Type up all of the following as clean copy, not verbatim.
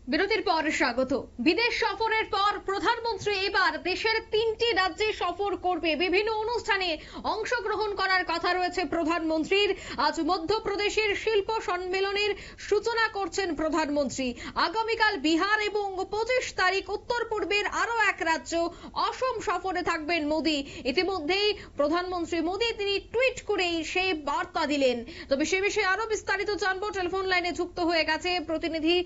বিরতির পর স্বাগত। বিদেশ সফরের পর প্রধানমন্ত্রী এবার দেশের 3টি রাজ্যে সফর করবে। বিভিন্ন অনুষ্ঠানে অংশগ্রহণ করার কথা রয়েছে প্রধানমন্ত্রীর। আজ মধ্যপ্রদেশের শিল্প সম্মেলনের সূচনা করছেন প্রধানমন্ত্রী। আগামীকাল বিহার এবং 25 তারিখ উত্তর পূর্বের আরো এক রাজ্য অসম সফরে থাকবেন মোদী। ইতিমধ্যেই প্রধানমন্ত্রী মোদী তিনি টুইট করেই সেই বার্তা দিলেন। তবে সে বিষয়ে আরো বিস্তারিত জানবো। টেলিফোন লাইনে যুক্ত হয়ে গেছে প্রতিনিধি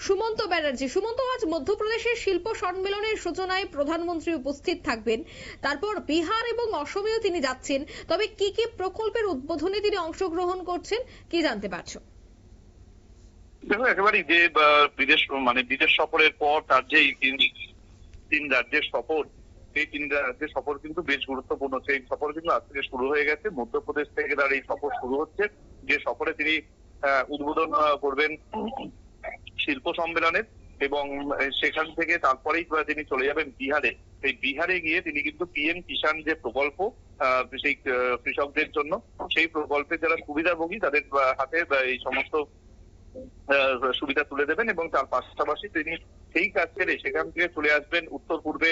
সুমন্ত ব্যানার্জি। সুমন্ত, আজ মধ্যপ্রদেশের শিল্প সম্মেলনের সূচনায় প্রধানমন্ত্রী উপস্থিত থাকবেন, তারপর বিহার এবং অসমেও তিনি যাচ্ছেন। তবে কি কি প্রকল্পের উদ্বোধনে তিনি অংশগ্রহণ করছেন কি জানতে পারছো? দেখো, একেবারেই যে বিদেশ সফরের পর তার যে তিন রাজ্যের সফর, সেই তিন রাজ্যের সফর কিন্তু বেশ গুরুত্বপূর্ণ। সেই সফর কিন্তু আজ থেকে শুরু হয়ে গেছে। মধ্যপ্রদেশ থেকে তার এই সফর শুরু হচ্ছে, যে সফরে তিনি উদ্বোধন করবেন শিল্প সম্মেলনের, এবং সেখান থেকে তারপরেই তিনি চলে যাবেন বিহারে। সেই বিহারে গিয়ে তিনি কিন্তু পিএম কিষাণ যে প্রকল্প, সেই কৃষকদের জন্য, সেই প্রকল্পের যারা সুবিধাভোগী তাদের হাতে এই সমস্ত সুবিধা তুলে দেবেন। এবং তার পাশাপাশি তিনি সেই কাজ ছেড়ে সেখান থেকে চলে আসবেন উত্তর পূর্বে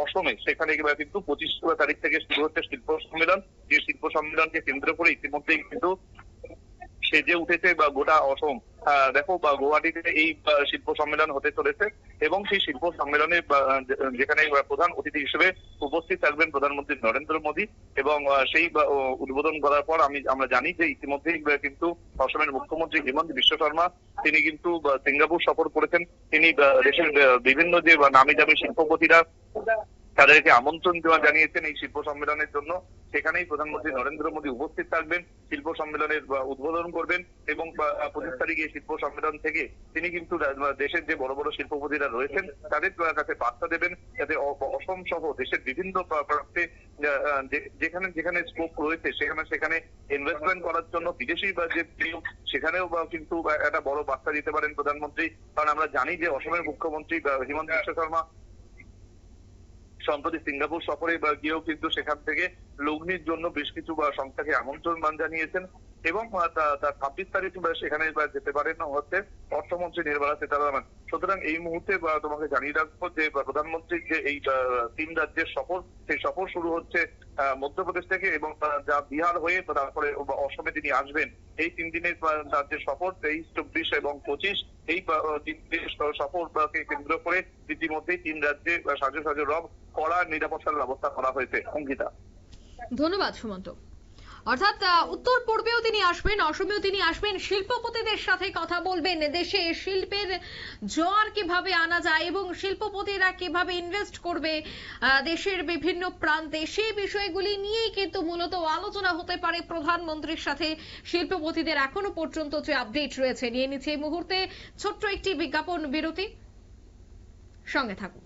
অসমে। সেখানে কিন্তু 25 তারিখ থেকে শুরু হচ্ছে শিল্প সম্মেলন। যে শিল্প সম্মেলনকে কেন্দ্র করে ইতিমধ্যেই কিন্তু সেজে উঠেছে বা গোটা অসম। দেখো, গুয়াহাটিতে এই শিল্প সম্মেলন হতে চলেছে, এবং সেই শিল্প সম্মেলনে যেখানে প্রধান অতিথি হিসেবে উপস্থিত থাকবেন প্রধানমন্ত্রী নরেন্দ্র মোদী। এবং সেই উদ্বোধন করার পর আমরা জানি যে ইতিমধ্যেই কিন্তু অসমের মুখ্যমন্ত্রী হিমন্ত বিশ্ব শর্মা তিনি কিন্তু সিঙ্গাপুর সফর করেছেন। তিনি দেশের বিভিন্ন যে নামি দামি শিল্পপতিরা তাদেরকে আমন্ত্রণ জানিয়েছেন এই শিল্প সম্মেলনের জন্য। সেখানেই প্রধানমন্ত্রী নরেন্দ্র মোদী উপস্থিত থাকবেন, শিল্প সম্মেলনের উদ্বোধন করবেন। এবং 25 তারিখে শিল্প সম্মেলন থেকে তিনি কিন্তু দেশের যে বড় বড় শিল্পপতিরা রয়েছেন তাদের কাছে বার্তা দেবেন, যাতে অসম সহ দেশের বিভিন্ন প্রান্তে যেখানে যেখানে স্কোপ রয়েছে সেখানে ইনভেস্টমেন্ট করার জন্য বিদেশি যে সেখানেও কিন্তু একটা বড় বার্তা দিতে পারেন প্রধানমন্ত্রী। কারণ আমরা জানি যে অসমের মুখ্যমন্ত্রী হিমন্ত বিশ্ব শর্মা সম্প্রতি সিঙ্গাপুর সফরে গিয়েও কিন্তু সেখান থেকে লগ্নির জন্য বেশ কিছু সংস্থাকে আমন্ত্রণ জানিয়েছেন। এবং তার 26 তারিখ সেখানে যেতে পারেন হচ্ছে অর্থমন্ত্রী নির্মলা সীতারামন। সুতরাং এই মুহূর্তে তোমাকে জানিয়ে রাখবো যে প্রধানমন্ত্রীর যে এই 3 রাজ্যের সফর, সেই সফর শুরু হচ্ছে মধ্যপ্রদেশ থেকে, এবং যা বিহার হয়ে তারপরে অসমে তিনি আসবেন। এই 3 দিনের রাজ্যের সফর 23, 24 এবং 25, এই 3 দিনের সফরকে কেন্দ্র করে ইতিমধ্যেই 3 রাজ্যে সাজো রব কড়া নিরাপত্তার ব্যবস্থা করা হয়েছে। অঙ্কিতা, ধন্যবাদ সুমন্ত। অর্থাৎ উত্তর পূর্বেও তিনি আসবেন, অসমেও তিনি আসবেন, শিল্পপতিদের সাথে কথা বলবেন, দেশে শিল্পের জোয়ার কিভাবে আনা যায় এবং শিল্পপতিরা কিভাবে ইনভেস্ট করবে দেশের বিভিন্ন প্রান্তে, সেই বিষয়গুলি নিয়েই কিন্তু মূলত আলোচনা হতে পারে প্রধানমন্ত্রীর সাথে শিল্পপতিদের। এখনো পর্যন্ত যে আপডেট রয়েছে নিয়ে নিচ্ছে এই মুহূর্তে ছোট্ট একটি বিজ্ঞাপন বিরতি, সঙ্গে থাকুন।